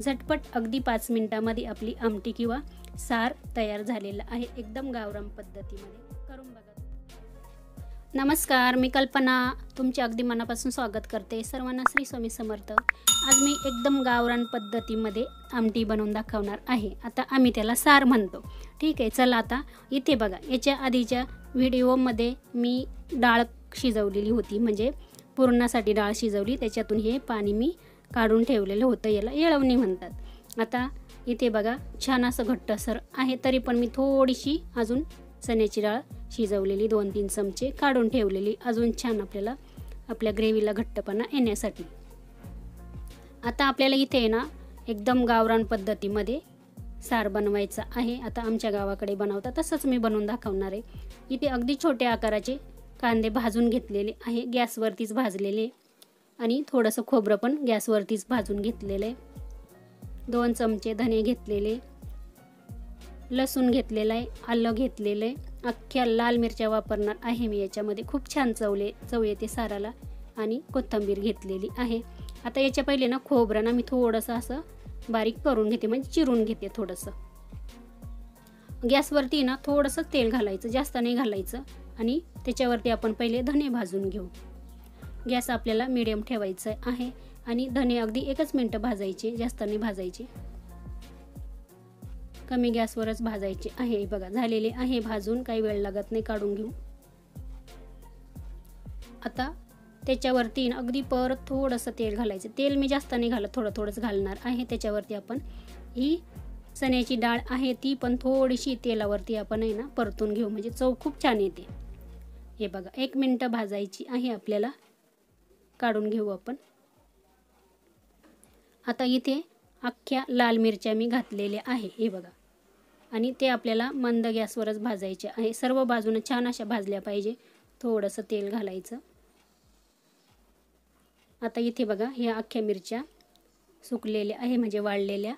झटपट अगदी 5 मिनिटांमध्ये आपली आमटी किंवा सार तयार झालेलं आहे, एकदम गावरान पद्धतीमध्ये. करून बघा. नमस्कार, मी कल्पना तुमचे अगदी मनापासून स्वागत करते. सर्वांना श्री स्वामी समर्थ. आज मी एकदम गावरान पद्धतीमध्ये आमटी बनवून दाखवणार आहे. आता आम्ही त्याला सार म्हणतो. ठीक आहे, चला आता इथे बघा, याच्या आधीच्या व्हिडिओमध्ये मी डाळ शिजवलेली होती, म्हणजे पुरणासाठी डाळ शिजवली, त्याच्यातून हे पाणी मी काढून ठेवलेलं होतं, याला येळवणी म्हणतात. आता इथे बघा छान असं घट्टसर आहे, तरी पण मी थोडीशी अजून चण्याची डाळ शिजवलेली 2-3 चमचे काढून ठेवलेली, अजून छान आपल्याला आपल्या ग्रेव्हीला घट्टपणा येण्यासाठी. आता आपल्याला इथे ना एकदम गावरान पद्धतीमध्ये सार बनवायचा आहे. आता आमच्या गावाकडे बनवतात तसंच मी बनवून दाखवणार आहे. इथे अगदी छोट्या आकाराचे कांदे भाजून घेतलेले आहे, गॅसवरतीच भाजलेले, आणि थोडंसं खोबरं पण गॅसवरतीच भाजून घेतलेलं आहे. 2 चमचे धने घेतलेले, लसूण घेतलेला आहे, आलं घेतलेलं आहे, अख्ख्या लाल मिरच्या वापरणार आहे मी याच्यामध्ये, खूप छान चव येते साराला, आणि कोथिंबीर घेतलेली आहे. आता याच्या पहिले ना खोबरं ना मी थोडंसं असं बारीक करून घेते, म्हणजे चिरून घेते थोडंसं. गॅसवरती ना थोडंसं तेल घालायचं, जास्त नाही घालायचं, आणि त्याच्यावरती आपण पहिले धने भाजून घेऊ. गॅस आपल्याला मीडियम ठेवायचं आहे, आणि धने अगदी 1 मिनिट भाजायचे, जास्त नाही भाजायचे, कमी गॅसवरच भाजायचे आहे. बघा झालेले आहे भाजून, काही वेळ लागत नाही, काढून घेऊ. आता त्याच्यावरती अगदी परत थोडंसं तेल घालायचं. तेल मी जास्त नाही घालत, थोडंच घालणार आहे. त्याच्यावरती आपण ही चण्याची डाळ आहे ती पण थोडीशी तेलावरती आपण आहे ना परतून घेऊ, म्हणजे चव खूप छान येते. हे बघा 1 मिनिट भाजायची आहे आपल्याला, काढून घेऊ आपण. आता इथे अख्ख्या लाल मिरच्या मी घातलेल्या आहे, हे बघा, आणि ते आपल्याला मंद गॅसवरच भाजायचे आहे. सर्व बाजूने छान अशा भाजल्या पाहिजे. थोडंसं तेल घालायचं. आता इथे बघा ह्या अख्ख्या मिरच्या सुकलेल्या आहे, म्हणजे वाळलेल्या,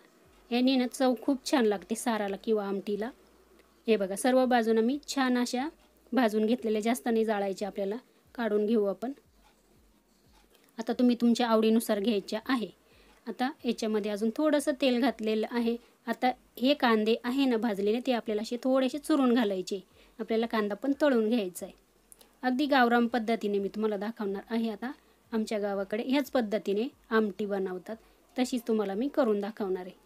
याने ना चव खूप छान लागते साराला किंवा आमटीला. हे बघा सर्व बाजूने मी छान अशा भाजून घेतलेल्या, जास्त नाही जाळायचे आपल्याला, काढून घेऊ आपण. आता तुम्ही तुमच्या आवडीनुसार घ्यायच्या आहे. आता याच्यामध्ये अजून थोडंसं तेल घातलेलं आहे. आता हे कांदे आहे ना भाजलेले, ते आपल्याला असे थोडेसे चुरून घालायचे. आपल्याला कांदा पण तळून घ्यायचा आहे. अगदी गावरान पद्धतीने मी तुम्हाला दाखवणार आहे. आता आमच्या गावाकडे ह्याच पद्धतीने आमटी बनवतात, तशीच तुम्हाला मी करून दाखवणार आहे.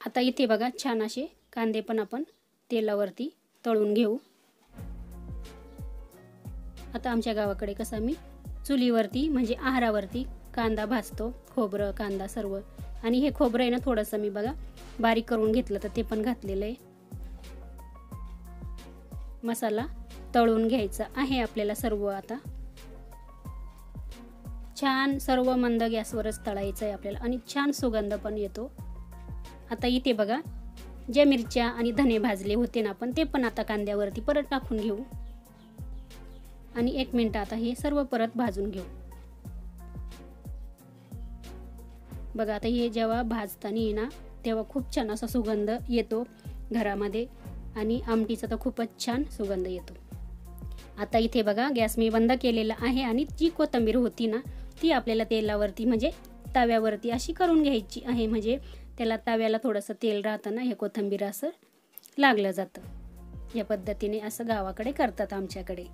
आता इथे बघा छान असे कांदे पण आपण तेलावरती तळून घेऊ. आता आमच्या गावाकडे कसं मी चुलीवरती म्हणजे आहारावरती कांदा भाजतो, खोबरं कांदा सर्व, आणि हे खोबरं आहे ना थोडंसं मी बघा बारीक करून घेतलं, तर ते पण घातलेलं आहे. मसाला तळून घ्यायचा आहे आपल्याला सर्व. आता छान सर्व मंद गॅसवरच तळायचं आहे आपल्याला, आणि छान सुगंध पण येतो. आता इथे बघा ज्या मिरच्या आणि धने भाजले होते ना आपण, ते पण आता कांद्यावरती परत टाकून घेऊ, आणि 1 मिनिट आता हे सर्व परत भाजून घेऊ. बघा आता हे जेव्हा भाजताना आहे ना, तेव्हा खूप छान असा सुगंध येतो घरामध्ये, आणि आमटीचा तर खूपच छान सुगंध येतो. आता इथे बघा गॅस मी बंद केलेला आहे, आणि जी कोथिंबीर होती ना ती आपल्याला तेलावरती म्हणजे तव्यावरती अशी करून घ्यायची आहे, म्हणजे त्याला तव्याला थोडंसं तेल राहतं ना, हे कोथिंबीर असं लागलं जातं. या पद्धतीने असं गावाकडे करतात आमच्याकडे.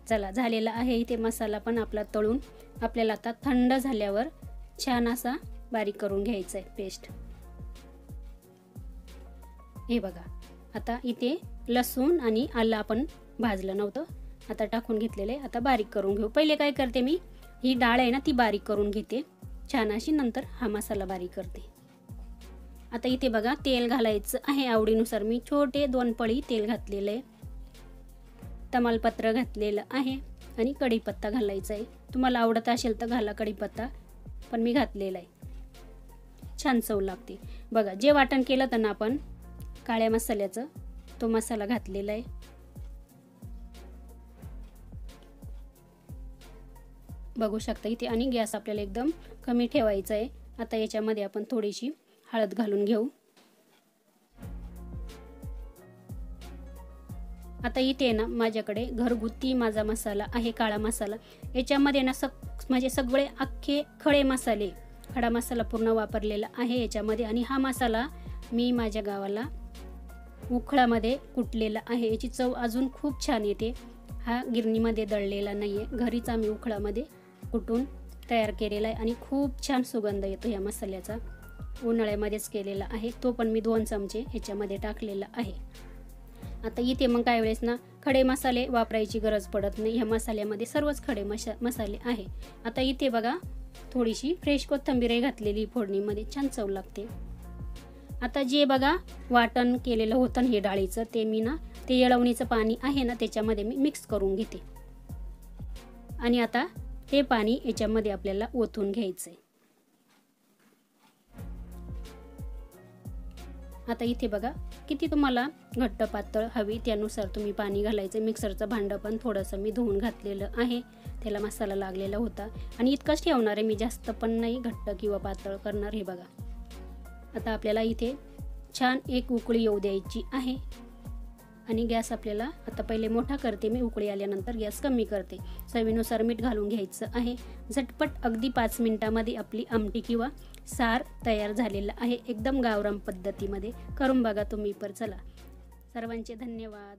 चला झालेला आहे इथे मसाला पण आपला तळून. आपल्याला आता थंड झाल्यावर छान असा बारीक करून घ्यायचा आहे पेस्ट. हे बघा आता इथे लसूण आणि आलं आपण भाजलं नव्हतं, आता टाकून घेतलेलं आहे. आता बारीक करून घेऊ. पहिले काय करते मी, ही डाळ आहे ना ती बारीक करून घेते छान अशी, नंतर हा मसाला बारीक करते. आता इथे बघा तेल घालायचं आहे आवडीनुसार. मी छोटे 2 पळी तेल घातलेलं आहे, तमालपत्र घातलेलं आहे, आणि कढीपत्ता घालायचा आहे. तुम्हाला आवडत असेल तर घाला कढीपत्ता, पण मी घातलेला आहे, छान चव लागते. बघा जे वाटण केलं तर ना आपण काळ्या मसाल्याचं, तो मसाला घातलेला आहे. बघू शकता इथे, आणि गॅस आपल्याला एकदम कमी ठेवायचा आहे. आता याच्यामध्ये आपण थोडीशी हळद घालून घेऊ. आता इथे ना माझ्याकडे घरगुती माझा मसाला आहे, काळा मसाला. याच्यामध्ये ना म्हणजे सगळे अख्खे खडे मसाले खडा मसाला पूर्ण वापरलेला आहे याच्यामध्ये। आणि हा मसाला मी माझ्या गावाला उखळामध्ये कुटलेला आहे। याची चव अजून खूप छान येते। हा गिरणीमध्ये दळलेला नाही आहे, घरीच आम्ही उखळामध्ये कुटून तयार केलेला आहे आणि खूप छान सुगंध येतो या मसाल्याचा। उन्हाळ्यामध्येच केलेला आहे, तो पण मी 2 चमचे ह्याच्यामध्ये टाकलेला आहे। आता इथे मग काय वेळेस ना खडे मसाले वापरायची गरज पडत नाही, ह्या मसाल्यामध्ये सर्वच खडे मसाले आहे। आता इथे बघा थोडीशी फ्रेश कोथिंबीर घातलेली फोडणीमध्ये, छान चव लागते। आता जे बघा वाटण केलेलं होतं हे डाळीचं, ते मी ना ते येळवणीचं पाणी आहे ना त्याच्यामध्ये मी मिक्स करून घेते आणि आता हे पाणी याच्यामध्ये आपल्याला ओतून घ्यायचंय। आता इथे बघा किती तुम्हाला घट्ट पातळ हवी त्यानुसार तुम्ही पाणी घालायचं। मिक्सरचं भांडं पण थोडंसं मी धुवून घातलेलं आहे, त्याला मसाला लागलेला होता आणि इतकंच ठेवणार आहे मी, जास्त पण नाही घट्ट किंवा पातळ करणार। हे बघा आता आपल्याला इथे छान एक उकळी येऊ द्यायची आहे आणि गॅस आपल्याला आता पहिले मोठा करते मी, उकळी आल्यानंतर गॅस कमी करते। चवीनुसार मीठ घालून घ्यायचं आहे। झटपट अगदी 5 मिनिटांमध्ये आपली आमटी किंवा सार तयार झालेला आहे, एकदम गावरान पद्धतीमध्ये। करून बघा तुम्ही पण। चला, सर्वांचे धन्यवाद।